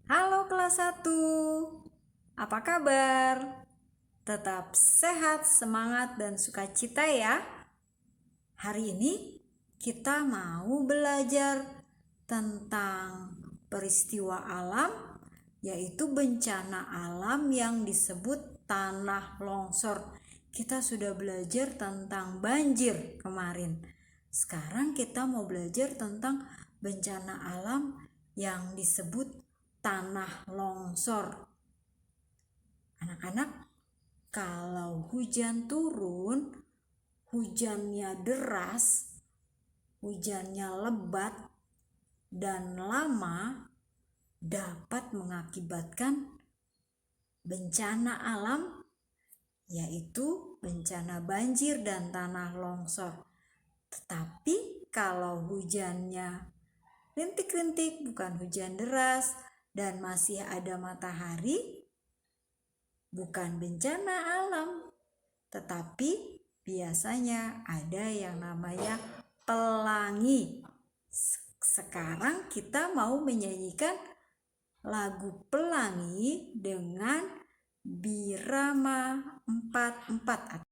Halo kelas 1, apa kabar? Tetap sehat, semangat, dan sukacita ya. Hari ini kita mau belajar tentang peristiwa alam, yaitu bencana alam yang disebut tanah longsor. Kita sudah belajar tentang banjir kemarin. Sekarang kita mau belajar tentang bencana alam yang disebut tanah longsor. Anak-anak, kalau hujan turun, hujannya deras, hujannya lebat dan lama, dapat mengakibatkan bencana alam, yaitu bencana banjir dan tanah longsor. Tetapi kalau hujannya rintik-rintik, bukan hujan deras, dan masih ada matahari, bukan bencana alam, tetapi biasanya ada yang namanya pelangi. Sekarang kita mau menyanyikan lagu pelangi dengan birama 44.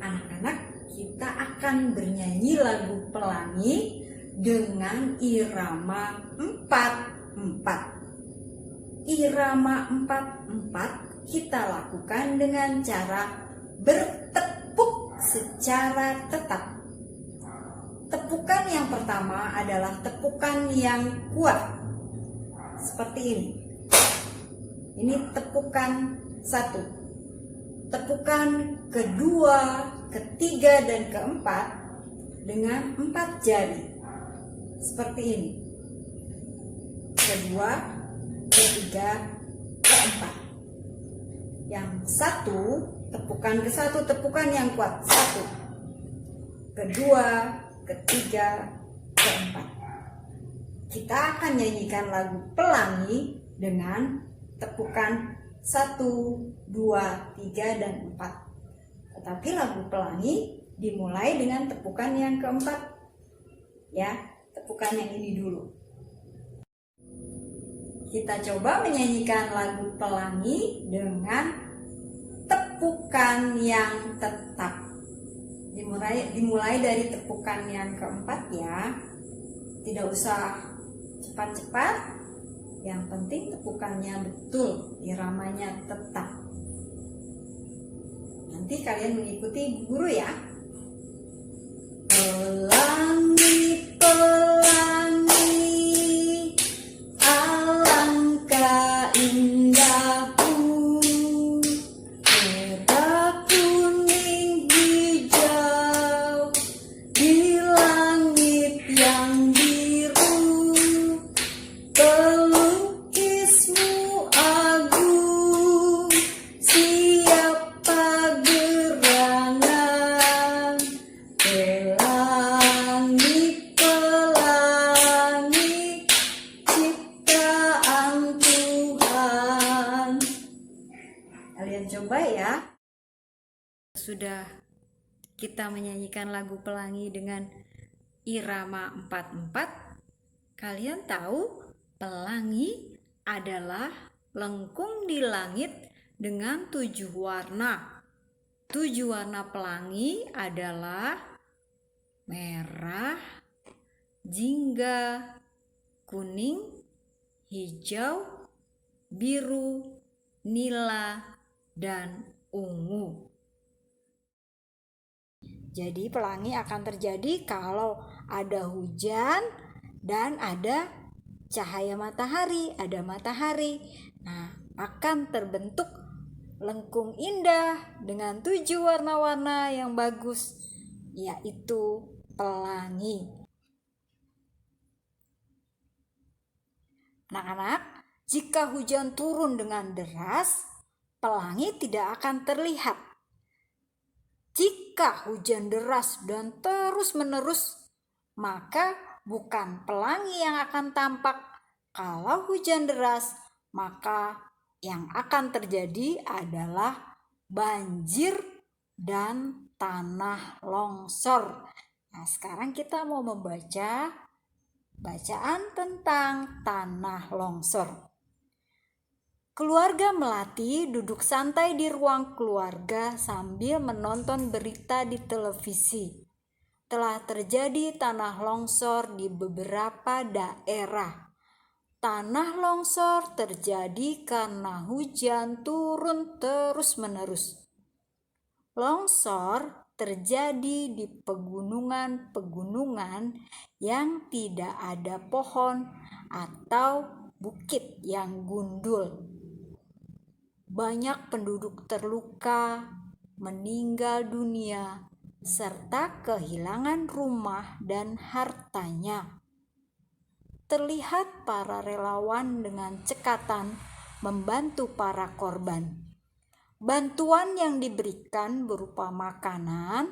Anak-anak, kita akan bernyanyi lagu pelangi dengan irama 44. Irama 44 kita lakukan dengan cara bertepuk secara tetap. Tepukan yang pertama adalah tepukan yang kuat, seperti ini. Ini tepukan 1. Tepukan kedua, ketiga, dan keempat dengan 4 jari, seperti ini. Kedua, ketiga, keempat. Yang satu, tepukan ke satu, tepukan yang kuat. 1, kedua, ketiga, keempat. Kita akan nyanyikan lagu pelangi dengan tepukan 1, 2, 3, dan 4. Tetapi lagu pelangi dimulai dengan tepukan yang keempat. Ya, tepukan yang ini dulu. Kita coba menyanyikan lagu pelangi dengan tepukan yang tetap. Dimulai dari tepukan yang keempat ya. Tidak usah cepat-cepat. Yang penting tepukannya betul, iramanya tetap. Nanti kalian mengikuti guru ya. Pelangi, pelangi, alangkah indahmu, merah, kuning, hijau, di langit yang biru. Pelukismu agung, siapa gerangan. Pelangi, pelangi, ciptaan Tuhan. Kalian coba ya. Sudah kita menyanyikan lagu pelangi dengan irama 44. Kalian tahu pelangi adalah lengkung di langit dengan 7 warna. 7 warna pelangi adalah merah, jingga, kuning, hijau, biru, nila, dan ungu. Jadi pelangi akan terjadi kalau ada hujan dan ada cahaya matahari, ada matahari. Nah, akan terbentuk lengkung indah dengan 7 warna-warna yang bagus, yaitu pelangi. Anak-anak, jika hujan turun dengan deras, pelangi tidak akan terlihat. Jika hujan deras dan terus-menerus, maka bukan pelangi yang akan tampak. Kalau hujan deras, maka yang akan terjadi adalah banjir dan tanah longsor. Nah, sekarang kita mau membaca Bacaan tentang tanah longsor. Keluarga Melati duduk santai di ruang keluarga sambil menonton berita di televisi. Telah terjadi tanah longsor di beberapa daerah. Tanah longsor terjadi karena hujan turun terus-menerus. Longsor terjadi di pegunungan-pegunungan yang tidak ada pohon atau bukit yang gundul. Banyak penduduk terluka, meninggal dunia, serta kehilangan rumah dan hartanya. Terlihat para relawan dengan cekatan membantu para korban. Bantuan yang diberikan berupa makanan,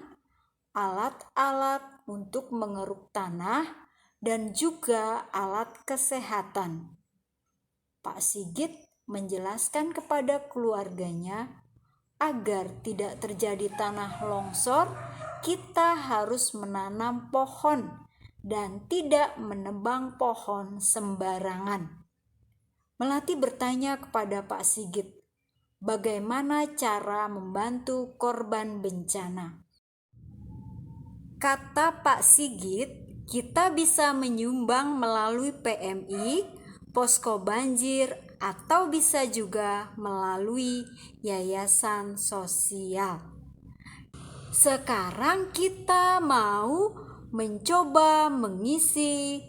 alat-alat untuk mengeruk tanah, dan juga alat kesehatan. Pak Sigit menjelaskan kepada keluarganya, agar tidak terjadi tanah longsor, kita harus menanam pohon dan tidak menebang pohon sembarangan. Melati bertanya kepada Pak Sigit, bagaimana cara membantu korban bencana? Kata Pak Sigit, kita bisa menyumbang melalui PMI, posko banjir, atau bisa juga melalui yayasan sosial. Sekarang kita mau mencoba mengisi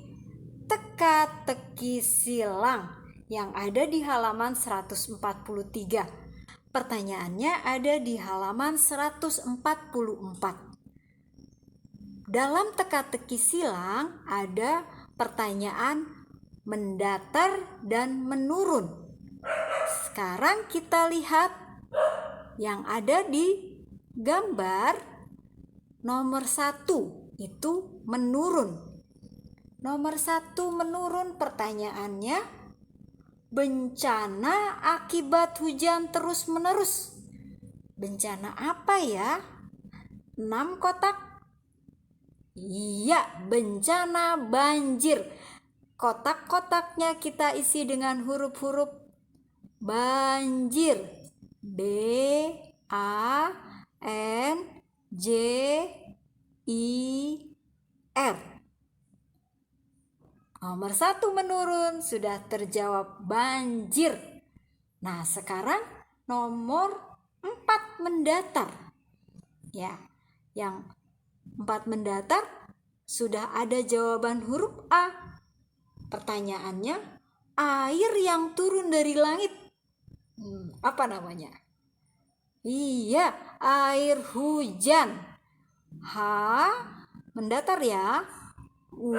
teka-teki silang yang ada di halaman 143. Pertanyaannya ada di halaman 144. Dalam teka-teki silang ada pertanyaan mendatar dan menurun. Sekarang kita lihat yang ada di gambar nomor 1 itu menurun. Nomor 1 menurun, pertanyaannya bencana akibat hujan terus-menerus. Bencana apa ya? 6 kotak. Iya, bencana banjir. Kotak-kotaknya kita isi dengan huruf-huruf banjir. B A N J I R. Nomor 1 menurun, sudah terjawab banjir. Nah, sekarang nomor 4 mendatar. Ya, yang 4 mendatar sudah ada jawaban huruf A. Pertanyaannya, air yang turun dari langit. Apa namanya? Iya, air hujan. H mendatar ya. U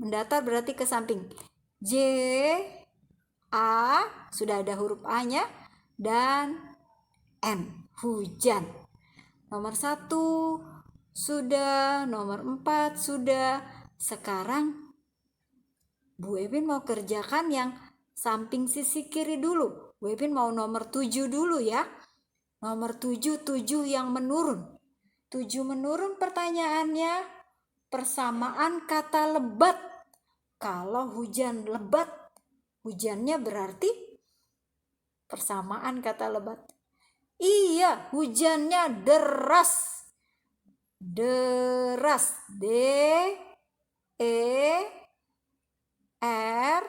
mendatar berarti ke samping. J, A, sudah ada huruf A-nya, dan N, hujan. Nomor 1 sudah, nomor 4 sudah. Sekarang Bu Ewin mau kerjakan yang samping sisi kiri dulu. Bu Ewin mau nomor 7 dulu ya. Nomor 7 yang menurun. 7 menurun, pertanyaannya persamaan kata lebat. Kalau hujan lebat, hujannya berarti persamaan kata lebat. Iya, hujannya deras. Deras. D E R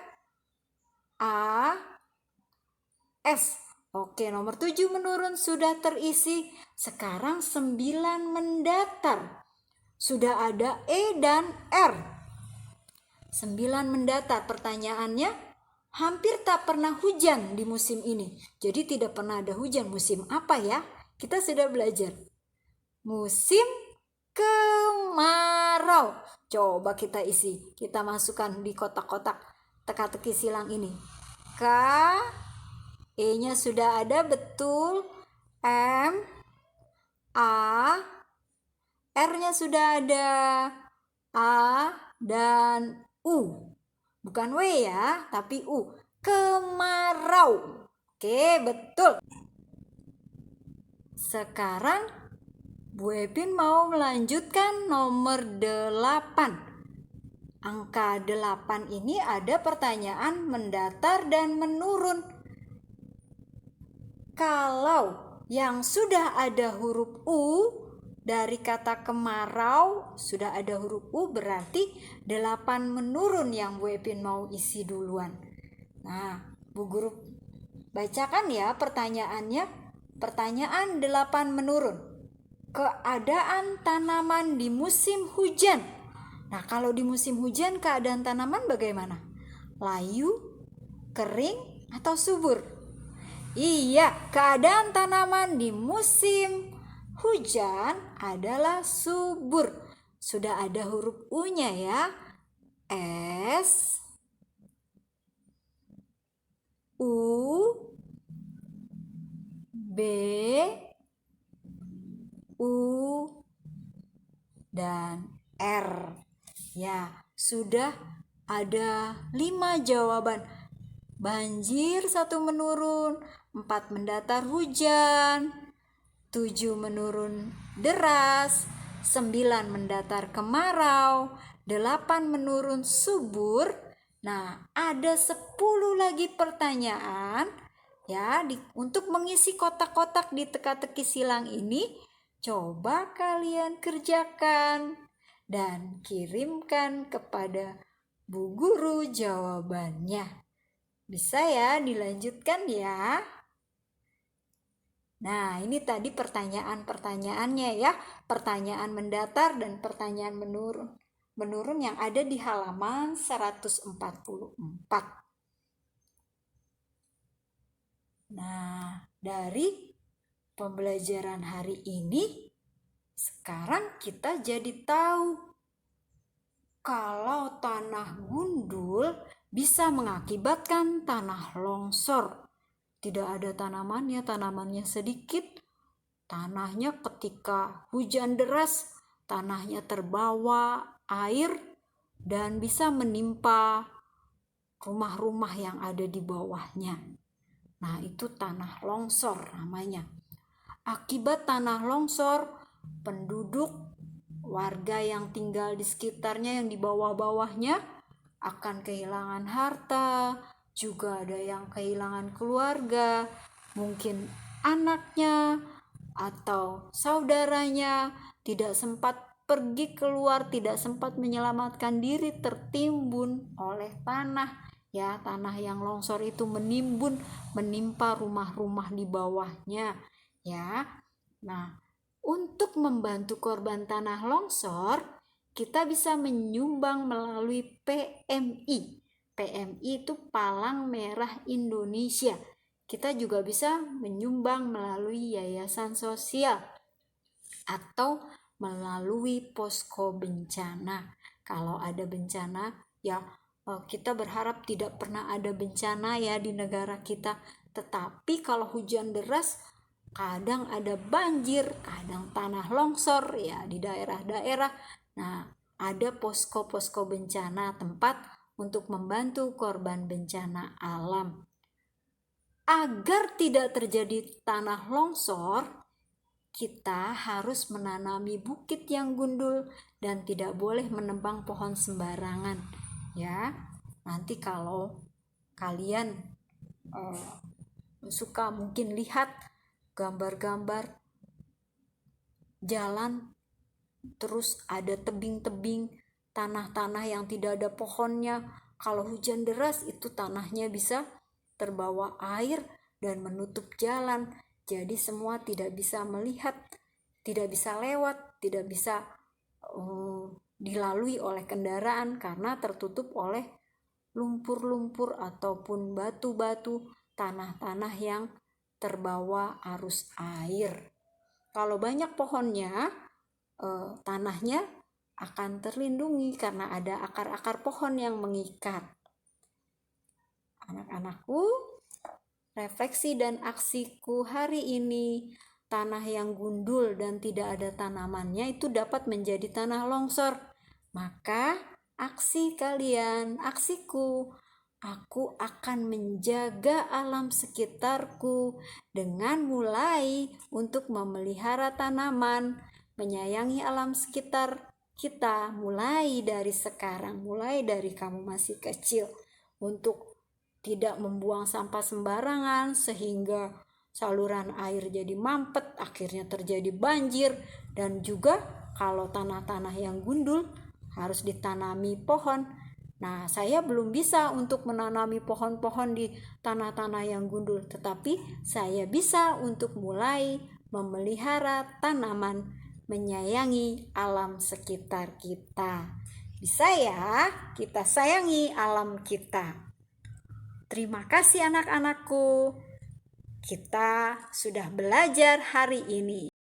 A S. Oke, nomor 7 menurun sudah terisi. Sekarang 9 mendatar. Sudah ada E dan R. 9 mendatar, pertanyaannya hampir tak pernah hujan di musim ini. Jadi tidak pernah ada hujan. Musim apa ya? Kita sudah belajar. Musim kemarau. Coba kita isi. Kita masukkan di kotak-kotak teka-teki silang ini. K, E-nya sudah ada, betul. M, A, R-nya sudah ada. A dan U. Bukan W ya, tapi U. Kemarau. Oke, betul. Sekarang Bu Ewin mau melanjutkan nomor 8. angka 8 ini ada pertanyaan mendatar dan menurun. Kalau yang sudah ada huruf U dari kata kemarau, sudah ada huruf U, berarti 8 menurun yang Bu Epin mau isi duluan. Nah, Bu Guru bacakan ya pertanyaannya. Pertanyaan 8 menurun. Keadaan tanaman di musim hujan. Nah, kalau di musim hujan keadaan tanaman bagaimana? Layu, kering, atau subur? Iya, keadaan tanaman di musim hujan adalah subur. Sudah ada huruf U-nya ya. S, U, B, U, dan R. Ya, sudah ada 5 jawaban. Banjir 1 menurun, 4 mendatar hujan, 7 menurun deras, 9 mendatar kemarau, 8 menurun subur. Nah, ada 10 lagi pertanyaan ya untuk mengisi kotak-kotak di teka-teki silang ini. Coba kalian kerjakan dan kirimkan kepada Bu Guru jawabannya. Bisa ya dilanjutkan ya. Nah, ini tadi pertanyaan-pertanyaannya ya. Pertanyaan mendatar dan pertanyaan menurun. Menurun yang ada di halaman 144. Nah, dari pembelajaran hari ini, sekarang kita jadi tahu kalau tanah gundul bisa mengakibatkan tanah longsor. Tidak ada tanamannya sedikit. Tanahnya ketika hujan deras, tanahnya terbawa air dan bisa menimpa rumah-rumah yang ada di bawahnya. Nah, itu tanah longsor namanya. Akibat tanah longsor, penduduk warga yang tinggal di sekitarnya yang di bawah-bawahnya akan kehilangan harta, juga ada yang kehilangan keluarga, mungkin anaknya atau saudaranya tidak sempat pergi keluar, tidak sempat menyelamatkan diri, tertimbun oleh tanah. Ya, tanah yang longsor itu menimbun, menimpa rumah-rumah di bawahnya. Ya, nah, untuk membantu korban tanah longsor, kita bisa menyumbang melalui PMI. PMI itu Palang Merah Indonesia. Kita juga bisa menyumbang melalui yayasan sosial atau melalui posko bencana. Kalau ada bencana, ya kita berharap tidak pernah ada bencana ya di negara kita. Tetapi kalau hujan deras, kadang ada banjir, kadang tanah longsor ya di daerah-daerah. Nah, ada posko-posko bencana, tempat untuk membantu korban bencana alam. Agar tidak terjadi tanah longsor, kita harus menanami bukit yang gundul dan tidak boleh menebang pohon sembarangan. Ya, nanti kalau kalian suka mungkin lihat gambar-gambar jalan, terus ada tebing-tebing, tanah-tanah yang tidak ada pohonnya. Kalau hujan deras itu tanahnya bisa terbawa air dan menutup jalan. Jadi semua tidak bisa melihat, tidak bisa lewat, tidak bisa dilalui oleh kendaraan karena tertutup oleh lumpur-lumpur ataupun batu-batu, tanah-tanah yang terbawa arus air. Kalau banyak pohonnya, tanahnya akan terlindungi karena ada akar-akar pohon yang mengikat. Anak-anakku, refleksi dan aksiku hari ini, tanah yang gundul dan tidak ada tanamannya itu dapat menjadi tanah longsor. Maka aksi kalian, aksiku, aku akan menjaga alam sekitarku dengan mulai untuk memelihara tanaman, menyayangi alam sekitar kita mulai dari sekarang, mulai dari kamu masih kecil, untuk tidak membuang sampah sembarangan sehingga saluran air jadi mampet, akhirnya terjadi banjir. Dan juga kalau tanah-tanah yang gundul harus ditanami pohon. Nah, saya belum bisa untuk menanami pohon-pohon di tanah-tanah yang gundul, tetapi saya bisa untuk mulai memelihara tanaman, menyayangi alam sekitar kita. Bisa ya, kita sayangi alam kita. Terima kasih anak-anakku. Kita sudah belajar hari ini.